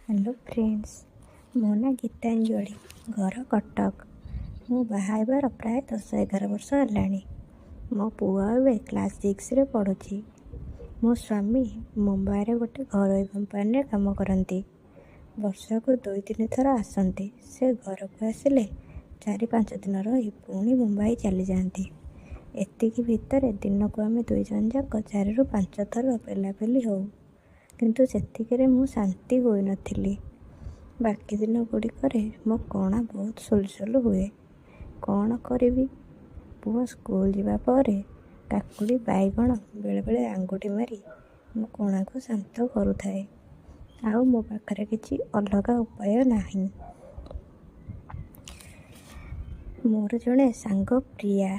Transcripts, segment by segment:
Hello friends, ମୋ ନାଁ ଗୀତାଞ୍ଜଳି, ଘର କଟକ। ମୁଁ ବାହା ହେବାର ପ୍ରାୟ 10-11 ବର୍ଷ ହେଲାଣି। ମୋ ପୁଅ ଏବେ କ୍ଲାସ୍ 6ରେ ପଢ଼ୁଛି। ମୋ ସ୍ୱାମୀ ମୁମ୍ବାଇରେ ଗୋଟେ ଘରୋଇ କମ୍ପାନୀରେ କାମ କରନ୍ତି। ବର୍ଷକୁ 2-3 ଥର ଆସନ୍ତି। ସେ ଘରକୁ ଆସିଲେ 4-5 ଦିନ ରହି ପୁଣି ମୁମ୍ବାଇ ଚାଲିଯାଆନ୍ତି। ଏତିକି ଭିତରେ ଦିନକୁ ଆମେ 2 ଜଣ ଯାକ 4-5 ଥର ପେଲାପେଲି ହଉ। କିନ୍ତୁ ସେତିକିରେ ମୁଁ ଶାନ୍ତି ହୋଇନଥିଲି। ବାକି ଦିନ ଗୁଡ଼ିକରେ ମୋ କଣା ବହୁତ ସୁଲସୁଲ ହୁଏ। କ'ଣ କରିବି? ପୁଅ ସ୍କୁଲ ଯିବା ପରେ କାକୁଡ଼ି ବାଇଗଣ ବେଳେବେଳେ ଆଙ୍ଗୁଠି ମାରି ମୋ କଣାକୁ ଶାନ୍ତ କରୁଥାଏ। ଆଉ ମୋ ପାଖରେ କିଛି ଅଲଗା ଉପାୟ ନାହିଁ। ମୋର ଜଣେ ସାଙ୍ଗ ପ୍ରିୟା।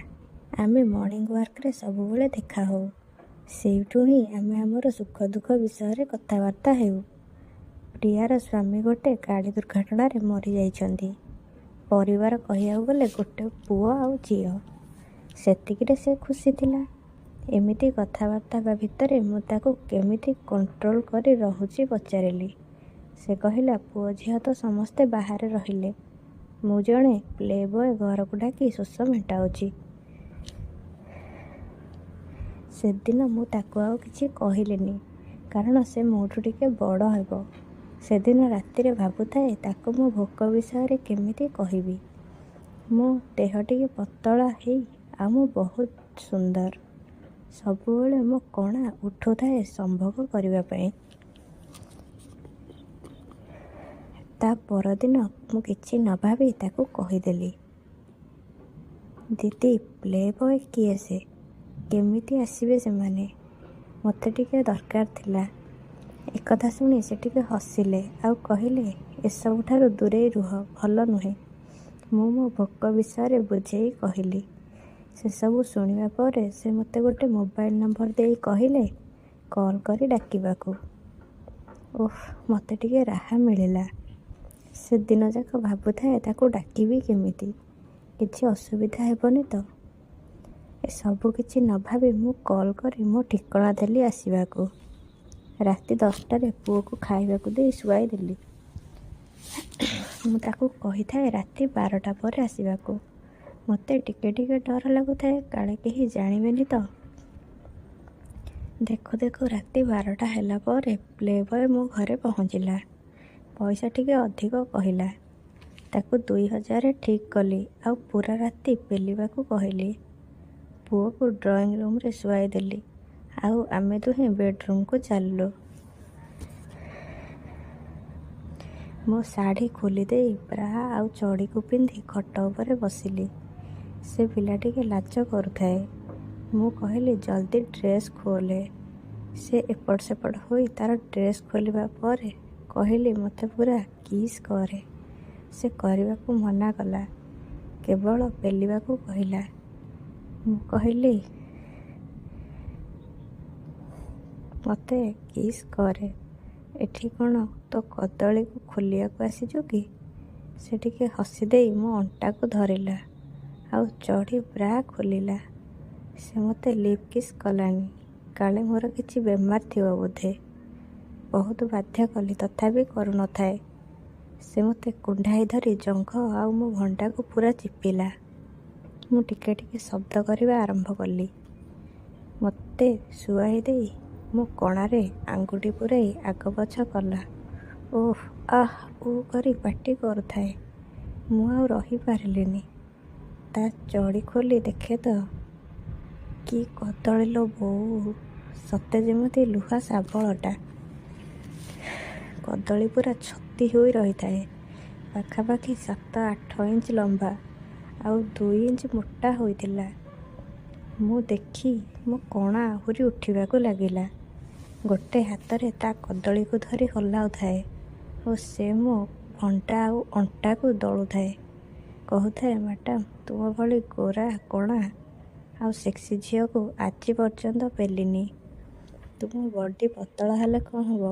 ଆମେ ମର୍ଣ୍ଣିଂ ୱାର୍କରେ ସବୁବେଳେ ଦେଖା ହଉ। ସେଇଠୁ ହିଁ ଆମେ ଆମର ସୁଖ ଦୁଃଖ ବିଷୟରେ କଥାବାର୍ତ୍ତା ହେଉ। ପ୍ରିୟାର ସ୍ୱାମୀ ଗୋଟେ ଗାଡ଼ି ଦୁର୍ଘଟଣାରେ ମରିଯାଇଛନ୍ତି। ପରିବାର କହିବାକୁ ଗଲେ ଗୋଟେ ପୁଅ ଆଉ ଝିଅ। ସେତିକିରେ ସେ ଖୁସି ଥିଲା। ଏମିତି କଥାବାର୍ତ୍ତା ହେବା ଭିତରେ ମୁଁ ତାକୁ କେମିତି କଣ୍ଟ୍ରୋଲ କରି ରହୁଛି ପଚାରିଲି। ସେ କହିଲା, ପୁଅ ଝିଅ ତ ସମସ୍ତେ ବାହାରେ ରହିଲେ, ମୁଁ ଜଣେ ପ୍ଲେ ବୟ ଘରକୁ ଡାକି ଶୋଷ ମେଣ୍ଟାଉଛି। ସେଦିନ ମୁଁ ତାକୁ ଆଉ କିଛି କହିଲିନି, କାରଣ ସେ ମୋଠୁ ଟିକେ ବଡ଼ ହେବ। ସେଦିନ ରାତିରେ ଭାବୁଥାଏ ତାକୁ ମୋ ଭୋକ ବିଷୟରେ କେମିତି କହିବି। ମୋ ଦେହ ଟିକେ ପତଳା ହେଇ ଆଉ ମୁଁ ବହୁତ ସୁନ୍ଦର। ସବୁବେଳେ ମୋ କଣା ଉଠୁଥାଏ ସମ୍ଭୋଗ କରିବା ପାଇଁ। ତା ପରଦିନ ମୁଁ କିଛି ନ ଭାବି ତାକୁ କହିଦେଲି, ଦିଦି, ପ୍ଲେ ବୟ କିଏ ସେ? କେମିତି ଆସିବେ ସେମାନେ? ମୋତେ ଟିକେ ଦରକାର ଥିଲା। ଏକଥା ଶୁଣି ସେ ଟିକେ ହସିଲେ ଆଉ କହିଲେ, ଏସବୁଠାରୁ ଦୂରେଇ ରୁହ, ଭଲ ନୁହେଁ। ମୁଁ ମୋ ଭୋକ ବିଷୟରେ ବୁଝେଇ କହିଲି। ସେସବୁ ଶୁଣିବା ପରେ ସେ ମୋତେ ଗୋଟେ ମୋବାଇଲ ନମ୍ବର ଦେଇ କହିଲେ କଲ୍ କରି ଡାକିବାକୁ। ଓଃ, ମୋତେ ଟିକେ ରାହା ମିଳିଲା। ସେଦିନ ଯାକ ଭାବୁଥାଏ ତାକୁ ଡାକିବି କେମିତି, କିଛି ଅସୁବିଧା ହେବନି ତ। ଏସବୁ କିଛି ନ ଭାବି ମୁଁ କଲ୍ କରି ମୋ ଠିକଣା ଦେଲି ଆସିବାକୁ। ରାତି 10ଟାରେ ପୁଅକୁ ଖାଇବାକୁ ଦେଇ ଶୁଆଇ ଦେଲି। ମୁଁ ତାକୁ କହିଥାଏ ରାତି 12ଟା ପରେ ଆସିବାକୁ। ମୋତେ ଟିକେ ଟିକେ ଡର ଲାଗୁଥାଏ କାଳେ କେହି ଜାଣିବେନି ତ। ଦେଖୁ ଦେଖୁ ରାତି 12ଟା ହେଲା ପରେ ପ୍ଲେ ବୟ ମୋ ଘରେ ପହଞ୍ଚିଲା। ପଇସା ଟିକେ ଅଧିକ କହିଲା। ତାକୁ 2000 ଠିକ୍ କଲି ଆଉ ପୁରା ରାତି ପେଲିବାକୁ କହିଲି। ପୁଅକୁ ଡ୍ରଇଂ ରୁମ୍ରେ ଶୁଆଇ ଦେଲି ଆଉ ଆମେ ଦୁହେଁ ବେଡ୍ରୁମ୍କୁ ଚାଲିଲୁ। ମୋ ଶାଢ଼ୀ ଖୋଲିଦେଇ ବ୍ରା ଆଉ ଚଡ଼ିକୁ ପିନ୍ଧି ଖଟ ଉପରେ ବସିଲି। ସେ ପିଲା ଟିକେ ଲାଜ କରୁଥାଏ। ମୁଁ କହିଲି, ଜଲ୍ଦି ଡ୍ରେସ୍ ଖୋଲେ। ସେ ଏପଟ ସେପଟ ହୋଇ ତାର ଡ୍ରେସ୍ ଖୋଲିବା ପରେ କହିଲି, ମୋତେ ପୁରା କିସ୍ କରେ। ସେ କରିବାକୁ ମନା କଲା, କେବଳ ପେଲିବାକୁ କହିଲା। ମୁଁ କହିଲି, ମୋତେ କିସ୍ କରେ। ଏଠି କ'ଣ ତୋ କଦଳୀକୁ ଖୋଲିବାକୁ ଆସିଛୁ କି? ସେ ଟିକେ ହସିଦେଇ ମୋ ଅଣ୍ଟାକୁ ଧରିଲା ଆଉ ଚଢ଼ି ବ୍ରା ଖୋଲିଲା। ସେ ମୋତେ ଲିପ୍ କିସ୍ କଲାନି, କାଳେ ମୋର କିଛି ବେମାର ଥିବ ବୋଧେ। ବହୁତ ବାଧ୍ୟ କଲି, ତଥାପି କରୁନଥାଏ। ସେ ମୋତେ କୁଣ୍ଢାଇ ଧରି ଜଙ୍ଘ ଆଉ ମୋ ଭଣ୍ଡାକୁ ପୁରା ଚିପିଲା। ମୁଁ ଟିକେ ଟିକେ ଶବ୍ଦ କରିବା ଆରମ୍ଭ କଲି। ମୋତେ ଶୁଆଇ ଦେଇ ମୋ କଣାରେ ଆଙ୍ଗୁଠି ପୂରାଇ ଆଗ ପଛ କଲା। ଓଃ, ଆଃ, କରି ପାଟି କରୁଥାଏ। ମୁଁ ଆଉ ରହିପାରିଲିନି। ତା ଚଡ଼ି ଖୋଲି ଦେଖେ ତ, କି କଦଳୀ ଲୋ ବୋଉ, ସତେ ଯେମିତି ଲୁହା ଶାବଳଟା। କଦଳୀ ପୁରା ଛତି ହୋଇ ରହିଥାଏ। ପାଖାପାଖି 7-8 ଇଞ୍ଚ ଲମ୍ବା ଆଉ 2 ଇଞ୍ଚ ମୋଟା ହୋଇଥିଲା। ମୁଁ ଦେଖି ମୋ କଣା ଆହୁରି ଉଠିବାକୁ ଲାଗିଲା। ଗୋଟେ ହାତରେ ତା କଦଳୀକୁ ଧରି ହଲାଉଥାଏ ଓ ସେ ମୋ ଭଣ୍ଡା ଆଉ ଅଣ୍ଟାକୁ ଦଳୁଥାଏ। କହୁଥାଏ, ମ୍ୟାଡ଼ାମ, ତୁମ ଭଳି ଗୋରା କଣା ଆଉ ସେକ୍ସି ଝିଅକୁ ଆଜି ପର୍ଯ୍ୟନ୍ତ ପେଲିନି। ତୁମ ବଡି ପତଳା ହେଲେ କ'ଣ ହେବ?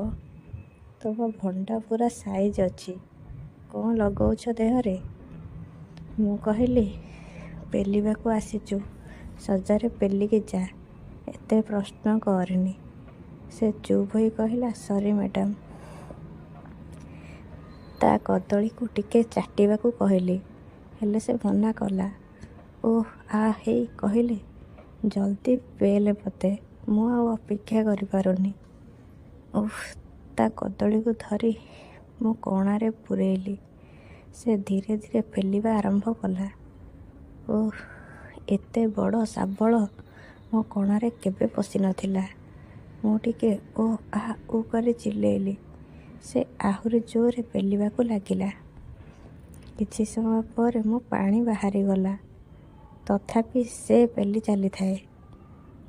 ତୁମ ଭଣ୍ଡା ପୁରା ସାଇଜ୍ ଅଛି। କ'ଣ ଲଗଉଛ ଦେହରେ? ମୁଁ କହିଲି, ପେଲିବାକୁ ଆସିଛୁ, ସଜରେ ପେଲିକି ଯା, ଏତେ ପ୍ରଶ୍ନ କରେନି। ସେ ଚୁପ୍ ହୋଇ କହିଲା, ସରି ମ୍ୟାଡ଼ାମ। ତା କଦଳୀକୁ ଟିକେ ଚାଟିବାକୁ କହିଲି, ହେଲେ ସେ ମନା କଲା। ଓଃ ହେଇ କହିଲେ, ଜଲ୍ଦି ପେଲେ ମୋତେ, ମୁଁ ଆଉ ଅପେକ୍ଷା କରିପାରୁନି। ଉଫ୍, ତା କଦଳୀକୁ ଧରି ମୁଁ କଣାରେ ପୂରେଇଲି। ସେ ଧୀରେ ଧୀରେ ପେଲିବା ଆରମ୍ଭ କଲା। ଓଃ, ଏତେ ବଡ଼ ଶାବଳ ମୋ କଣାରେ କେବେ ପଶିନଥିଲା। ମୁଁ ଟିକେ ଉ କରି ଚିଲେଇଲି। ସେ ଆହୁରି ଜୋରରେ ପେଲିବାକୁ ଲାଗିଲା। କିଛି ସମୟ ପରେ ମୋ ପାଣି ବାହାରିଗଲା। ତଥାପି ସେ ପେଲି ଚାଲିଥାଏ।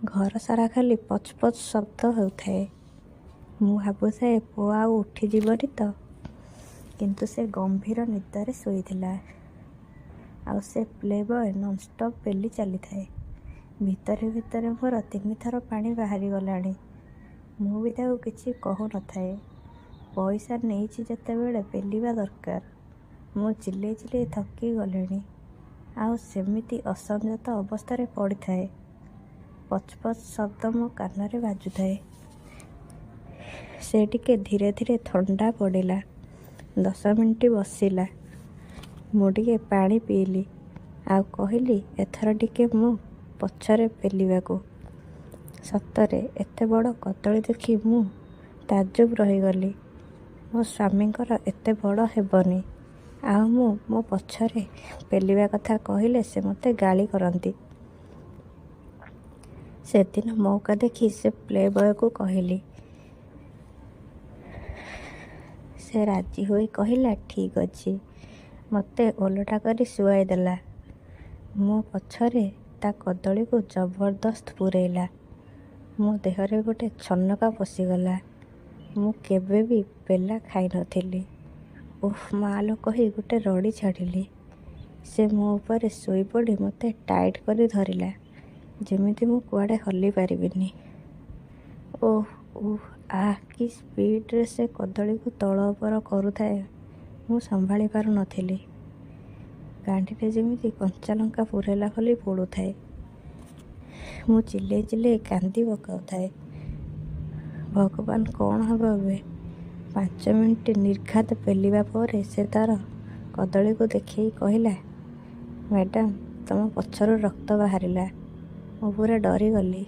ଘର ସାରା ଖାଲି ପଚ୍ ପଚ୍ ଶବ୍ଦ ହେଉଥାଏ। ମୁଁ ଭାବୁଥାଏ ପୁଅ ଆଉ ଉଠିଯିବନି ତ। କିନ୍ତୁ ସେ ଗମ୍ଭୀର ନିଦରେ ଶୋଇଥିଲା। ଆଉ ସେ ପ୍ଲେ-ବୟ ନନ୍‌ଷ୍ଟପ୍ ପେଲି ଚାଲିଥାଏ। ଭିତରେ ଭିତରେ ମୋର 3 ଥର ପାଣି ବାହାରିଗଲାଣି। ମୁଁ ବି ତାକୁ କିଛି କହୁନଥାଏ। ପଇସା ନେଇଛି ଯେତେବେଳେ ପେଲିବା ଦରକାର। ମୁଁ ଚିଲେଇ ଚିଲେଇ ଥକି ଗଲିଣି। ଆଉ ସେମିତି ଅସଂଯତ ଅବସ୍ଥାରେ ପଡ଼ିଥାଏ। ପଚ୍ ପଚ୍ ଶବ୍ଦ ମୋ କାନରେ ବାଜୁଥାଏ। ସେ ଟିକେ ଧୀରେ ଧୀରେ ଥଣ୍ଡା ପଡ଼ିଲା। 10 ମିନିଟ୍ ବସିଲା। ମୁଁ ଟିକେ ପାଣି ପିଇଲି। ଆଉ କହିଲି, ଏଥର ଟିକେ ମୋ ପଛରେ ପେଲିବାକୁ। ସତରେ ଏତେ ବଡ଼ କଦଳୀ ଦେଖି ମୁଁ ତାଜ୍ଜୁବ୍ ରହିଗଲି। ମୋ ସ୍ୱାମୀଙ୍କର ଏତେ ବଡ଼ ହେବନି। ଆଉ ମୁଁ ମୋ ପଛରେ ପେଲିବା କଥା କହିଲେ ସେ ମୋତେ ଗାଳି କରନ୍ତି। ସେଦିନ ମଉକା ଦେଖି ସେ ପ୍ଲେ-ବୟକୁ କହିଲି। ସେ ରାଜି ହୋଇ କହିଲା, ଠିକ୍ ଅଛି। ମୋତେ ଓଲଟା କରି ଶୁଆଇ ଦେଲା। ମୋ ପଛରେ ତା କଦଳୀକୁ ଜବରଦସ୍ତ ପୂରେଇଲା। ମୋ ଦେହରେ ଗୋଟେ ଛନକା ପଶିଗଲା। ମୁଁ କେବେ ବି ପେଲା ଖାଇନଥିଲି। ଓଃ ମାଲୋ କହି ଗୋଟେ ରଡ଼ି ଛାଡ଼ିଲି। ସେ ମୋ ଉପରେ ଶୋଇପଡ଼ି ମୋତେ ଟାଇଟ୍ କରି ଧରିଲା, ଯେମିତି ମୁଁ କୁଆଡ଼େ ହଲି ପାରିବିନି। ଓଃ କି ସ୍ପିଡ୍‌ରେ ସେ କଦଳୀକୁ ତଳ ଉପର କରୁଥାଏ, ମୁଁ ସମ୍ଭାଳି ପାରୁନଥିଲି। ଗାଣ୍ଡିରେ ଯେମିତି କଞ୍ଚାଲଙ୍କା ପୂରେଇଲା ଭଳି ପୋଡ଼ୁଥାଏ। ମୁଁ ଚିଲେଇ ଚିଲେଇ କାନ୍ଦି ପକାଉଥାଏ। ଭଗବାନ, କ'ଣ ହେବ ଏବେ? 5 ମିନିଟ୍ ନିର୍ଘାତ ପେଲିବା ପରେ ସେ ତା'ର କଦଳୀକୁ ଦେଖେଇ କହିଲା, ମ୍ୟାଡାମ୍, ତମ ପଛରୁ ରକ୍ତ ବାହାରିଲା। ମୁଁ ପୁରା ଡରିଗଲି।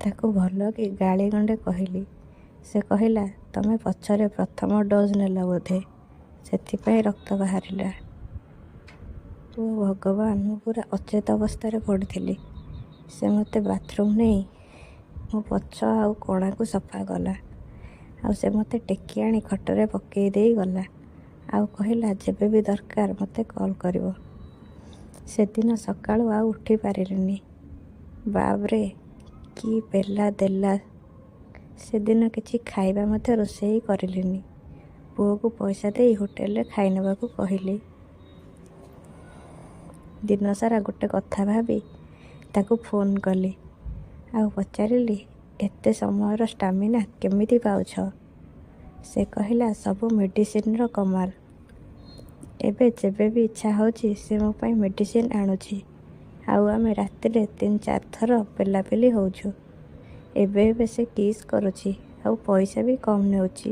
ତାକୁ ଭଲକି ଗାଳି ଗଣ୍ଡେ କହିଲି। ସେ କହିଲା, ତମେ ପଛରେ ପ୍ରଥମ ଡୋଜ୍ ନେଲ ବୋଧେ, ସେଥିପାଇଁ ରକ୍ତ ବାହାରିଲା। ଓ ଭଗବାନ, ମୁଁ ପୁରା ଅଚେତ ଅବସ୍ଥାରେ ପଡ଼ିଥିଲି। ସେ ମୋତେ ବାଥରୁମ୍ ନେଇ ମୋ ପଛ ଆଉ କଣାକୁ ସଫା କଲା। ଆଉ ସେ ମୋତେ ଟେକି ଆଣି ଖଟରେ ପକେଇ ଦେଇ ଗଲା। ଆଉ କହିଲା, ଯେବେ ବି ଦରକାର ମୋତେ କଲ୍ କରିବ। ସେଦିନ ସକାଳୁ ଆଉ ଉଠି ପାରିଲିନି। ବାବରେ, କି ପେଲା ଦେଲା। ସେଦିନ କିଛି ଖାଇବା ମଧ୍ୟ ରୋଷେଇ କରିଲିନି। ପୁଅକୁ ପଇସା ଦେଇ ହୋଟେଲରେ ଖାଇନେବାକୁ କହିଲି। ଦିନସାରା ଗୋଟେ କଥା ଭାବି ତାକୁ ଫୋନ୍ କଲି। ଆଉ ପଚାରିଲି, ଏତେ ସମୟର ଷ୍ଟାମିନା କେମିତି ପାଉଛ? ସେ କହିଲା, ସବୁ ମେଡିସିନ୍‌ର କମାଲ। ଏବେ ଯେବେ ବି ଇଚ୍ଛା ହେଉଛି ସେ ମୋ ପାଇଁ ମେଡିସିନ୍ ଆଣୁଛି। ଆଉ ଆମେ ରାତିରେ 3-4 ଥର ପେଲାପେଲି ହେଉଛୁ। ଏବେ ଏବେ ସେ କିସ୍ କରୁଛି। ଆଉ ପଇସା ବି କମ୍ ନେଉଛି।